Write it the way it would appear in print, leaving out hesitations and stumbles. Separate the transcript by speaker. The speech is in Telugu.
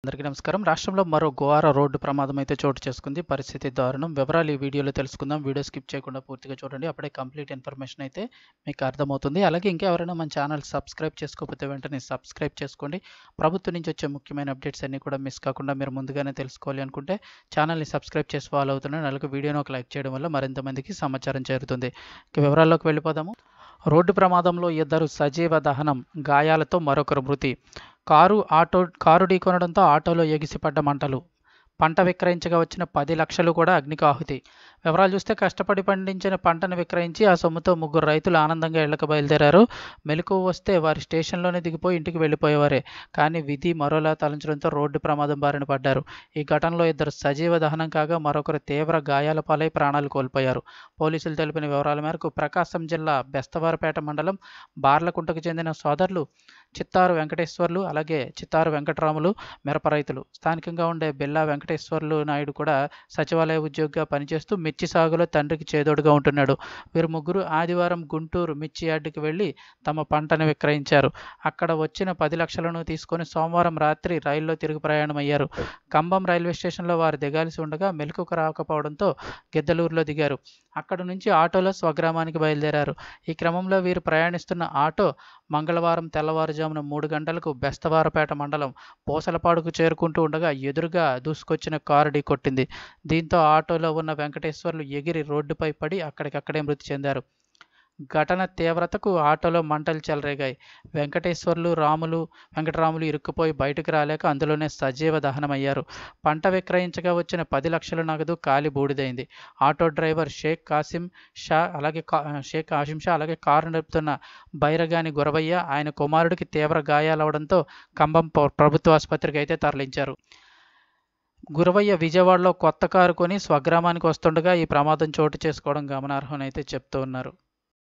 Speaker 1: అందరికీ నమస్కారం. రాష్ట్రంలో మరో ఘోర రోడ్డు ప్రమాదం అయితే చోటు చేసుకుంది. పరిస్థితి దారుణం. వివరాలు ఈ వీడియోలో తెలుసుకుందాం. వీడియో స్కిప్ చేయకుండా పూర్తిగా చూడండి. అప్పుడే కంప్లీట్ ఇన్ఫర్మేషన్ అయితే మీకు అర్థమవుతుంది. అలాగే ఇంకా ఎవరైనా మన ఛానల్ సబ్స్క్రైబ్ చేసుకోకపోతే వెంటనే సబ్స్క్రైబ్ చేసుకోండి. ప్రభుత్వం నుంచి వచ్చే ముఖ్యమైన అప్డేట్స్ అన్నీ కూడా మిస్ కాకుండా మీరు ముందుగానే తెలుసుకోవాలి అనుకుంటే ఛానల్ని సబ్స్క్రైబ్ చేసి ఫాలో అవుతున్నాను. అలాగే వీడియోని ఒక లైక్ చేయడం వల్ల మరింత మందికి సమాచారం చేరుతుంది. ఇక వివరాల్లోకి వెళ్ళిపోదాము. రోడ్డు ప్రమాదంలో ఇద్దరు సజీవ దహనం, గాయాలతో మరొకరు మృతి. కారు ఢీకొనడంతో ఆటోలో ఎగిసిపడ్డ మంటలు. పంట విక్రయించగా వచ్చిన 10 లక్షలు కూడా అగ్నికి ఆహుతి. వివరాలు చూస్తే కష్టపడి పండించిన పంటను విక్రయించి ఆ సొమ్ముతో ముగ్గురు రైతులు ఆనందంగా ఇళ్లకు బయలుదేరారు. మెలకువ వస్తే వారి స్టేషన్లోనే దిగిపోయి ఇంటికి వెళ్ళిపోయేవారే. కానీ విధి మరోలా తలంచడంతో రోడ్డు ప్రమాదం బారిన పడ్డారు. ఈ ఘటనలో ఇద్దరు సజీవ దహనం కాగా మరొకరు తీవ్ర గాయాల పాలై ప్రాణాలు కోల్పోయారు. పోలీసులు తెలిపిన వివరాల మేరకు ప్రకాశం జిల్లా బెస్తవారపేట మండలం బార్లకుంటకు చెందిన సోదరులు చిత్తారు వెంకటేశ్వర్లు, అలాగే చిత్తారు వెంకటరాములు మిరప రైతులు. స్థానికంగా ఉండే బిల్లా వెంకటేశ్వర్లు నాయుడు కూడా సచివాలయ ఉద్యోగిగా పనిచేస్తూ మిర్చి సాగులో తండ్రికి చేదోడుగా ఉంటున్నాడు. వీరు ముగ్గురు ఆదివారం గుంటూరు మిర్చి యార్డుకి వెళ్లి తమ పంటను విక్రయించారు. అక్కడ వచ్చిన 10 లక్షలను తీసుకొని సోమవారం రాత్రి రైల్లో తిరుగు ప్రయాణమయ్యారు. కంబం రైల్వే స్టేషన్లో వారు దిగాల్సి ఉండగా మెలకువకు రాకపోవడంతో గిద్దలూరులో దిగారు. అక్కడి నుంచి ఆటోలో స్వగ్రామానికి బయలుదేరారు. ఈ క్రమంలో వీరు ప్రయాణిస్తున్న ఆటో మంగళవారం తెల్లవారుజామున 3 గంటలకు బెస్తవారపేట మండలం పూసలపాడుకు చేరుకుంటూ ఉండగా ఎదురుగా దూసుకొచ్చిన కారు ఢీకొట్టింది. దీంతో ఆటోలో ఉన్న వెంకటేశ్వర్లు ఎగిరి రోడ్డుపై పడి అక్కడికక్కడే మృతి చెందారు. ఘటన తీవ్రతకు ఆటోలో మంటలు చెలరేగాయి. వెంకటరాములు ఇరుక్కుపోయి బయటకు రాలేక అందులోనే సజీవ దహనమయ్యారు. పంట విక్రయించగా వచ్చిన 10 లక్షల నగదు కాలి బూడిదైంది. ఆటో డ్రైవర్ షేక్ ఆసిం షా అలాగే కారు నడుపుతున్న బైరగాని గురవయ్య, ఆయన కుమారుడికి తీవ్ర గాయాలవడంతో కంబం ప్రభుత్వ ఆసుపత్రికి అయితే తరలించారు. గురవయ్య విజయవాడలో కొత్త కారు కొని స్వగ్రామానికి వస్తుండగా ఈ ప్రమాదం చోటు చేసుకోవడం గమనార్హం అయితే చెప్తూ ఉన్నారు.